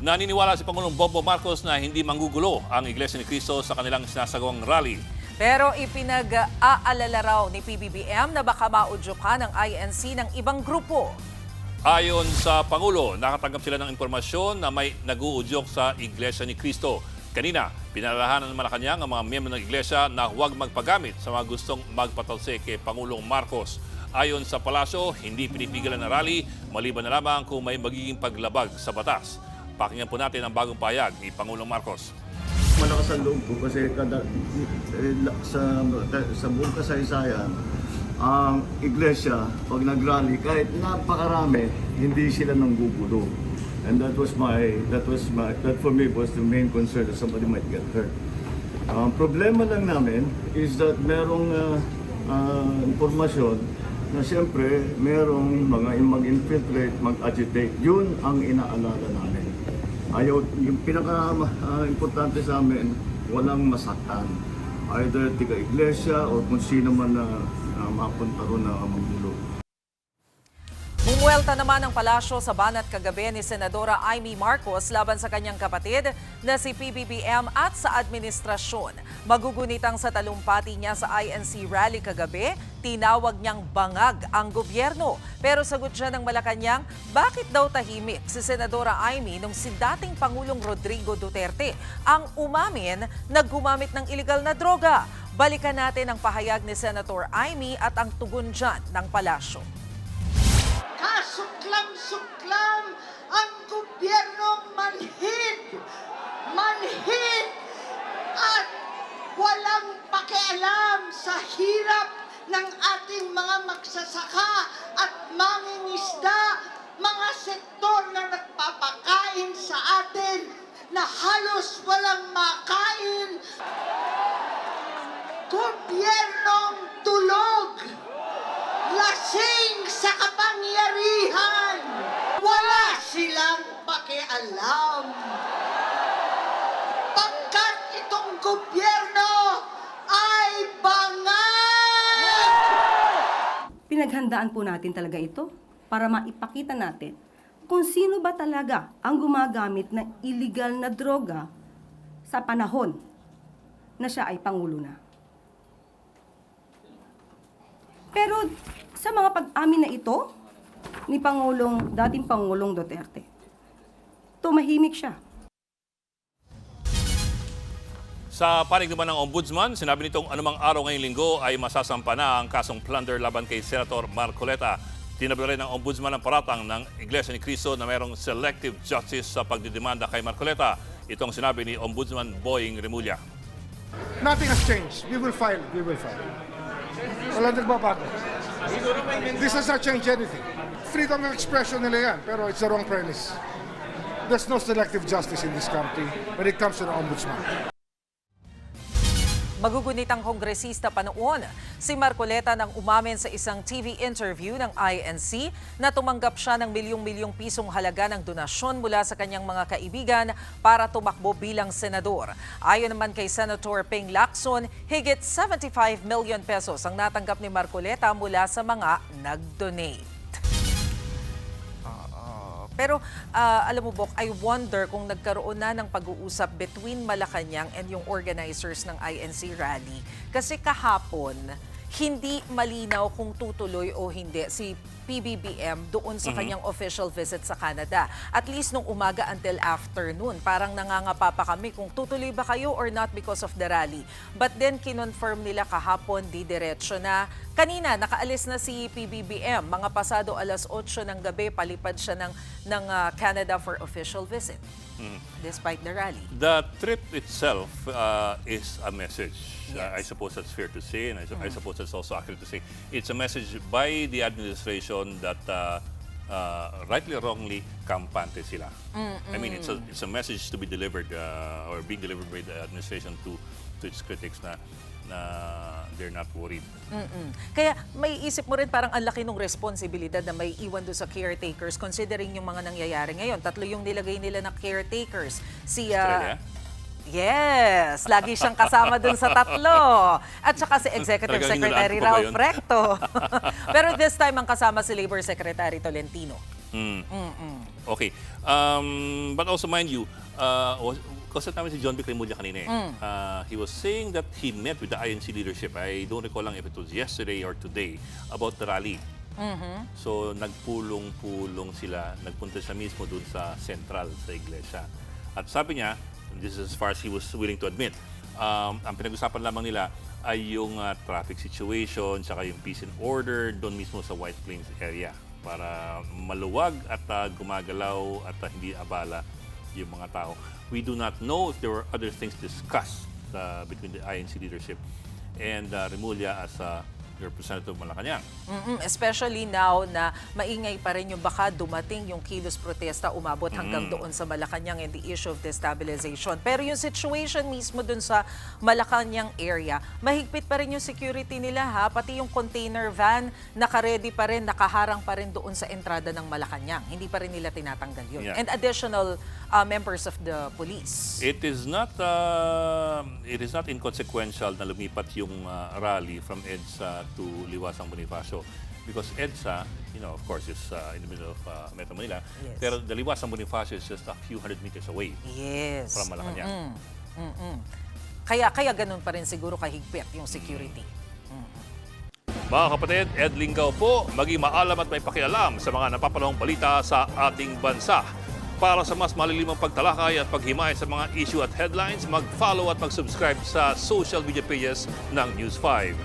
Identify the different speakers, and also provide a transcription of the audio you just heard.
Speaker 1: Naniniwala si Pangulong Bongbong Marcos na hindi manggugulo ang Iglesia ni Cristo sa kanilang sinasagawang rally.
Speaker 2: Pero ipinag-aalala raw ni PBBM na baka maudyukan ng INC ng ibang grupo.
Speaker 1: Ayon sa Pangulo, nakatanggap sila ng impormasyon na may nag-uudyok sa Iglesia ni Cristo. Kanina, pinalalahanan ng Malacanang ang mga miyembro ng Iglesia na huwag magpagamit sa mga gustong magpatalse kay Pangulong Marcos. Ayon sa palasyo, hindi pinipigilan ng rally, maliban na lamang kung may magiging paglabag sa batas. Pakinggan po natin ang bagong pahayag ni Pangulong Marcos.
Speaker 3: Malakas ang loob ko kasi sa buong kasaysayan, ang iglesia, pag nag-rally, kahit napakarami, hindi sila nanggugulo. And that for me was the main concern that somebody might get hurt. Ang problema lang namin is that merong impormasyon na siyempre merong mga mag-infiltrate, mag-agitate. Yun ang inaalala namin. Ayaw, yung pinaka-importante sa amin, walang masaktan. Either tiga-iglesia o kung sino man na mapunta ron na magulo.
Speaker 2: Bumuelta naman ang palasyo sa banat kagabi ni Senadora Amy Marcos laban sa kanyang kapatid na si PBBM at sa administrasyon. Magugunitang sa talumpati niya sa INC rally kagabi, tinawag niyang bangag ang gobyerno. Pero sagot siya ng Malacanang, bakit daw tahimik si Senadora Amy nung si dating Pangulong Rodrigo Duterte ang umamin na gumamit ng iligal na droga? Balikan natin ang pahayag ni Senator Amy at ang tugon dyan ng palasyo.
Speaker 4: Kasuklam-suklam ang gobyernong manhid at walang pakialam sa hirap ng ating mga magsasaka at mangingisda, mga sektor na nagpapakain sa atin na halos walang makain. Gobyernong tulog, lasing sa kapangyarihan, wala silang pakialam. Pagkat itong gobyerno ay bangag!
Speaker 5: Pinaghandaan po natin talaga ito para maipakita natin kung sino ba talaga ang gumagamit ng illegal na droga sa panahon na siya ay Pangulo na. Pero sa mga pag-amin na ito ni dating Pangulong Duterte, tumahimik siya.
Speaker 1: Sa panig naman ng Ombudsman, sinabi nitong anumang araw ngayong linggo ay masasampa na ang kasong plunder laban kay Senator Marcoleta. Tinabi rin ng Ombudsman ang paratang ng Iglesia ni Cristo na mayroong selective justice sa pagdidemanda kay Marcoleta. Itong sinabi ni Ombudsman Boying Remulla.
Speaker 6: Nothing has changed. We will file. Walang nagbabago. This has not changed anything. Freedom of expression nila yan, pero it's the wrong premise. There's no selective justice in this country when it comes to the ombudsman.
Speaker 2: Magugunitang kongresista pa noon, si Marcoleta nang umamin sa isang TV interview ng INC na tumanggap siya ng milyong-milyong pisong halaga ng donasyon mula sa kanyang mga kaibigan para tumakbo bilang senador. Ayon naman kay Senator Ping Lacson, higit 75 million pesos ang natanggap ni Marcoleta mula sa mga nag-donate. Pero alam mo, Bok, I wonder kung nagkaroon na ng pag-uusap between Malacanang and yung organizers ng INC rally. Kasi kahapon, hindi malinaw kung tutuloy o hindi si PBBM doon sa kanyang official visit sa Canada. At least nung umaga until afternoon, parang nangangapa pa kami kung tutuloy ba kayo or not because of the rally. But then kinonfirm nila kahapon, diretso na. Kanina, nakaalis na si PBBM. Mga pasado alas 8 ng gabi, palipad siya ng Canada for official visit. Despite the rally.
Speaker 1: The trip itself is a message. I suppose that's fair to say, and I suppose that's also accurate to say. It's a message by the administration that rightly or wrongly, kampante sila. I mean, it's a message to be delivered or being delivered by the administration to its critics na they're not worried.
Speaker 2: Kaya may isip mo rin parang ang laki ng responsibilidad na may iwan doon sa caretakers considering yung mga nangyayari ngayon. 3 yung nilagay nila na caretakers. Si
Speaker 1: Australia?
Speaker 2: Yes, lagi siyang kasama dun sa 3. At saka si Executive
Speaker 1: Talagang
Speaker 2: Secretary
Speaker 1: hinulaan ko ba
Speaker 2: Ralph
Speaker 1: yun?
Speaker 2: Recto. Pero this time ang kasama si Labor Secretary Tolentino.
Speaker 1: Okay. But also mind you, kasi namin si John Vic Remulla kanina he was saying that he met with the INC leadership. I don't recall lang if it was yesterday or today about the rally. So nagpulong-pulong sila, nagpunta siya mismo dun sa central, sa iglesia. At sabi niya, this is as far as he was willing to admit, ang pinag-usapan lamang nila ay yung traffic situation, saka yung peace and order doon mismo sa White Plains area para maluwag at gumagalaw at hindi abala yung mga tao. We do not know if there were other things discussed between the INC leadership and Remulla as Representative Malacanang.
Speaker 2: Especially now na maingay pa rin yung baka dumating yung kilos protesta umabot hanggang doon sa Malacanang and the issue of destabilization. Pero yung situation mismo doon sa Malacanang area, mahigpit pa rin yung security nila ha. Pati yung container van, naka-ready pa rin, nakaharang pa rin doon sa entrada ng Malacanang. Hindi pa rin nila tinatanggal yun.
Speaker 1: Yeah.
Speaker 2: And additional members of the police.
Speaker 1: It is not inconsequential na lumipat yung rally from EDSA to Liwasang Bonifacio because EDSA, of course, is in the middle of Metro Manila.
Speaker 2: Yes.
Speaker 1: Pero the Liwasang Bonifacio is just a few hundred meters away
Speaker 2: Yes.
Speaker 1: from Malacanang.
Speaker 2: Kaya ganun pa rin siguro kahigpit yung security.
Speaker 1: Mga kapatid, Ed Lingaw po, maging maalam at may pakialam sa mga napapanahong balita sa ating bansa. Para sa mas malilimang pagtalakay at paghimay sa mga issue at headlines, mag-follow at mag-subscribe sa social media pages ng News 5.